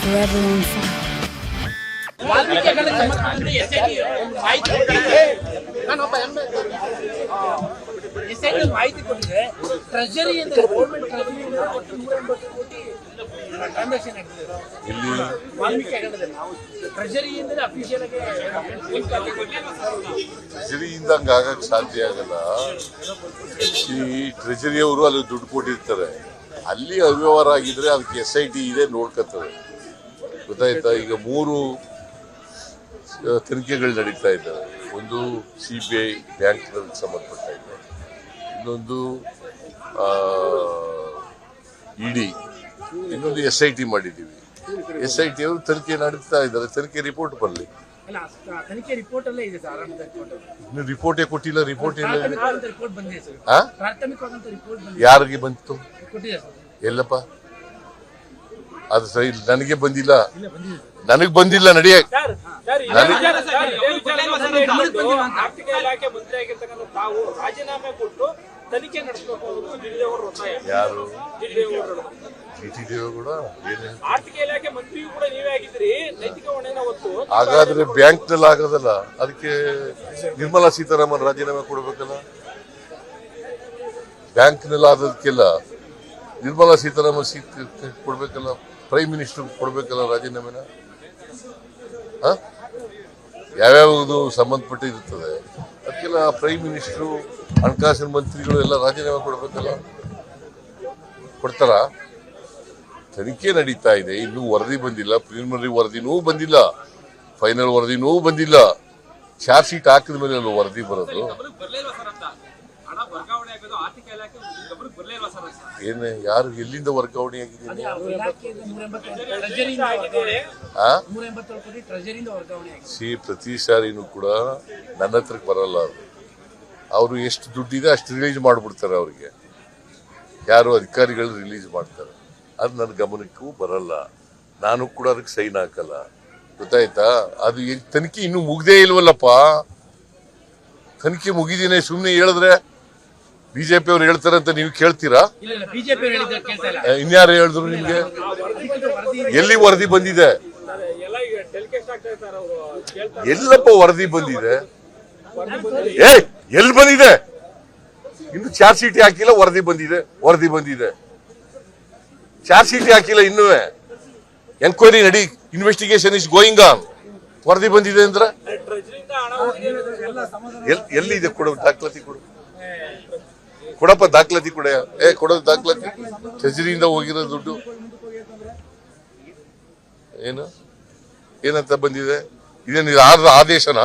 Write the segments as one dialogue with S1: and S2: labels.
S1: forever on fire.
S2: ಮಾಹಿತಿ ಕೊಟ್ಟಿದೆ treasury government transaction ಆಗ್ತದೆ ವಾಲ್ಮೀಕಿ ಹಗರಣದಲ್ಲಿ ನಾವು ಟ್ರೆಜರಿಯಿಂದ ಅಫಿಷಿಯಲ್ ಆಗಿ
S3: ಟ್ರೆಜರಿಯಿಂದ ಆಗಕ್ಕೆ ಸಾಧ್ಯ ಆಗಲ್ಲ. ಈ ಟ್ರೆಜರಿಯವರು ಅಲ್ಲಿ ದುಡ್ಡು ಕೊಟ್ಟಿರ್ತಾರೆ, ಅಲ್ಲಿ ಅವ್ಯವಹಾರ ಆಗಿದ್ರೆ ಅದಕ್ಕೆ SIT ಇದೆ ನೋಡ್ಕೊತದೆ. ಗೊತ್ತಾಯ್ತಾ? ಈಗ 3 ತನಿಖೆಗಳು ನಡೀತಾ ಇದ್ದಾವೆ. ಒಂದು CBI ಬ್ಯಾಂಕ್ಗಳಿಗೆ ಸಂಬಂಧಪಟ್ಟ ಇದೆ, ಇನ್ನೊಂದು ED, ಇನ್ನೊಂದು SIT ಮಾಡಿದ್ದೀವಿ. SIT ಅವರು ತನಿಖೆ ನಡೆಸ್ತಾ ಇದ್ದಾರೆ. ತನಿಖೆ ರಿಪೋರ್ಟ್ ಬರಲಿ.
S2: ತನಿಖೆ ರಿಪೋರ್ಟ್ ಅಲ್ಲೇ ಇದೆ ಸರ್.
S3: ಇನ್ನು ರಿಪೋರ್ಟೇ ಕೊಟ್ಟಿಲ್ಲ. ರಿಪೋರ್ಟ್ ಇಲ್ಲ.
S2: ರಿಪೋರ್ಟ್ ಬಂದಿದೆ ಸರ್. ಪ್ರಾಥಮಿಕವಾದಂತ ರಿಪೋರ್ಟ್ ಬಂದಿದೆ.
S3: ಯಾರಿಗೆ ಬಂತು?
S2: ಕೊಟ್ಟಿದೆ ಸರ್.
S3: ಎಲ್ಲಪ್ಪ? ಅದು ಸರಿ, ನನಗೆ ಬಂದಿಲ್ಲ. ನನಗೆ ಬಂದಿಲ್ಲ. ನಡೆಯ
S4: ಆರ್ಥಿಕ ಇಲಾಖೆ ಮಂತ್ರಿ ಆಗಿರ್ತಕ್ಕಂಥ ತಾವು ರಾಜೀನಾಮೆ ಕೊಟ್ಟು ತನಿಖೆ ನಡೆಸಬೇಕು
S3: ಯಾರು? GT ದೇವೇಗೌಡ.
S4: ಆರ್ಥಿಕ ಇಲಾಖೆ ಮಂತ್ರಿಯೂ ಕೂಡ ನೀವೇ ಆಗಿದ್ರಿ. ನೈತಿಕ ಹೊಣೆನ ಹೊತ್ತು
S3: ಹಾಗಾದ್ರೆ ಬ್ಯಾಂಕ್ ನಲ್ಲಿ ಆಗೋದಲ್ಲ, ಅದಕ್ಕೆ ನಿರ್ಮಲಾ ಸೀತಾರಾಮನ್ ರಾಜೀನಾಮೆ ಕೊಡ್ಬೇಕಲ್ಲ. ಬ್ಯಾಂಕ್ ನಲ್ಲಿ ಆದದಕ್ಕೆಲ್ಲ ನಿರ್ಮಲಾ ಸೀತಾರಾಮನ್ ಕೊಡ್ಬೇಕಲ್ಲ, ಪ್ರೈಮ್ ಮಿನಿಸ್ಟರ್ ಕೊಡ್ಬೇಕಲ್ಲ ರಾಜೀನಾಮೆನ. ಯಾವ್ಯಾವುದು ಸಂಬಂಧಪಟ್ಟಿರುತ್ತದೆ ಅದಕ್ಕೆಲ್ಲ ಪ್ರೈಮ್ ಮಿನಿಸ್ಟರು, ಹಣಕಾಸಿನ ಮಂತ್ರಿಗಳು ಎಲ್ಲ ರಾಜೀನಾಮೆ ಕೊಡ್ಬೇಕಲ್ಲ. ಕೊಡ್ತಾರ? ತನಿಖೆ ನಡೀತಾ ಇದೆ, ಇನ್ನೂ ವರದಿ ಬಂದಿಲ್ಲ. ಪ್ರಿಲಿಮಿನರಿ ವರದಿನೂ ಬಂದಿಲ್ಲ, ಫೈನಲ್ ವರದಿನೂ ಬಂದಿಲ್ಲ. ಚಾರ್ಜ್ ಶೀಟ್ ಹಾಕಿದ ಮೇಲೆ ಅಲ್ಲ ವರದಿ ಬರೋದು. ಏನೇ ಯಾರು ಎಲ್ಲಿಂದ ವರ್ಗಾವಣೆ ಆಗಿದ್ದೀನಿ? ಪ್ರತಿ ಸಾರಿನೂ ಕೂಡ ನನ್ನ ಹತ್ರಕ್ಕೆ ಬರಲ್ಲ. ಅವರು ಎಷ್ಟು ದುಡ್ಡಿದೆ ಅಷ್ಟು ರಿಲೀಸ್ ಮಾಡ್ಬಿಡ್ತಾರೆ. ಅವ್ರಿಗೆ ಯಾರು ಅಧಿಕಾರಿಗಳು ರಿಲೀಸ್ ಮಾಡ್ತಾರೆ. ಅದು ನನ್ನ ಗಮನಕ್ಕೂ ಬರಲ್ಲ. ನಾನು ಕೂಡ ಅದಕ್ಕೆ ಸೈನ್ ಹಾಕಲ್ಲ. ಗೊತ್ತಾಯ್ತಾ? ಅದು ತನಿಖೆ ಇನ್ನೂ ಮುಗ್ದೇ ಇಲ್ವಲ್ಲಪ್ಪ. ತನಿಖೆ ಮುಗಿದೀನಿ ಸುಮ್ಮನೆ ಹೇಳಿದ್ರೆ ಬಿಜೆಪಿ ಅವ್ರು ಹೇಳ್ತಾರೆ ಅಂತ ನೀವು ಕೇಳ್ತೀರಾ? ಇನ್ಯಾರು ಹೇಳಿದ್ರು ನಿಮ್ಗೆ? ಎಲ್ಲಿ ವರದಿ ಬಂದಿದೆ? ಎಲ್ಲಪ್ಪ ವರದಿ ಬಂದಿದೆ? ಎಲ್ಲಿ ಬಂದಿದೆ? ಇನ್ನು ಚಾರ್ಜ್ ಶೀಟ್ ಹಾಕಿಲ್ಲ, ವರದಿ ಬಂದಿದೆ. ವರದಿ ಬಂದಿದೆ, ಚಾರ್ಜ್ ಶೀಟ್ ಹಾಕಿಲ್ಲ ಇನ್ನೂ. ಎನ್ಕ್ವೈರಿ ನಡಿ, ಇನ್ವೆಸ್ಟಿಗೇಷನ್ ಇಸ್ ಗೋಯಿಂಗ್ ಆನ್. ವರದಿ ಬಂದಿದೆ ಅಂದ್ರೆ ಎಲ್ಲಿದೆ? ಕೊಡು ದಾಖಲಾತಿ, ಕೊಡು, ಕೊಡಪ್ಪ ದಾಖಲಾತಿ ಕೊಡ. ಕೊಡೋದು ದಾಖಲಾತಿ. ಟ್ರೆಜರಿಯಿಂದ ಹೋಗಿರೋ ದುಡ್ಡು ಏನು ಏನಂತ ಬಂದಿದೆ? ಇದೇನು ಆದೇಶನ?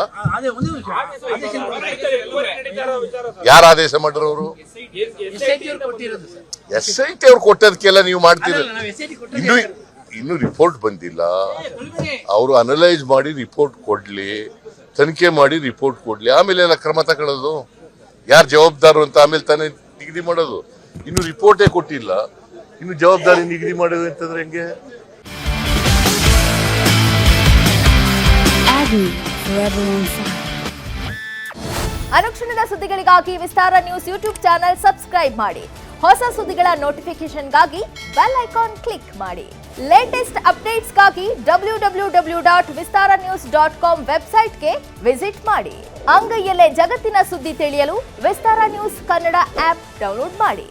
S3: ಯಾರ ಆದೇಶ ಮಾಡ್ರ ಅವರು? SIT ಅವ್ರು ಕೊಟ್ಟದಕ್ಕೆಲ್ಲ ನೀವು ಮಾಡ್ತೀರಿ. ಇನ್ನು ರಿಪೋರ್ಟ್ ಬಂದಿಲ್ಲ. ಅವರು ಅನಲೈಸ್ ಮಾಡಿ ರಿಪೋರ್ಟ್ ಕೊಡ್ಲಿ, ತನಿಖೆ ಮಾಡಿ ರಿಪೋರ್ಟ್ ಕೊಡ್ಲಿ, ಆಮೇಲೆ ಎಲ್ಲ ಕ್ರಮ ತಗೊಳ್ಳೋದು. ಯಾರು ಜವಾಬ್ದಾರು ಅಂತ ಆಮೇಲೆ ತಾನೇ ನಿಗದಿ ಮಾಡೋದು. ಇನ್ನು ರಿಪೋರ್ಟೇ ಕೊಟ್ಟಿಲ್ಲ, ಇನ್ನು ಜವಾಬ್ದಾರಿ ನಿಗದಿ ಮಾಡೋದು ಅಂತಂದ್ರೆ ಹೆಂಗೆ?
S5: ಅನುಕ್ಷಣದ ಸುದ್ದಿಗಳಿಗಾಗಿ ವಿಸ್ತಾರ ನ್ಯೂಸ್ ಯೂಟ್ಯೂಬ್ ಚಾನೆಲ್ ಸಬ್ಸ್ಕ್ರೈಬ್ ಮಾಡಿ. ಹೊಸ ಸುದ್ದಿಗಳ ನೋಟಿಫಿಕೇಶನ್ಗಾಗಿ ಬೆಲ್ ಐಕಾನ್ ಕ್ಲಿಕ್ ಮಾಡಿ. ಲೇಟೆಸ್ಟ್ ಅಪ್ಡೇಟ್ಸ್ಗಾಗಿ www.vistaranews.com ವೆಬ್ಸೈಟ್ಗೆ ವಿಸಿಟ್ ಮಾಡಿ. ಅಂಗೈಯಲ್ಲೇ ಜಗತ್ತಿನ ಸುದ್ದಿ ತಿಳಿಯಲು ವಿಸ್ತಾರ ನ್ಯೂಸ್ ಕನ್ನಡ ಆಪ್ ಡೌನ್ಲೋಡ್ ಮಾಡಿ.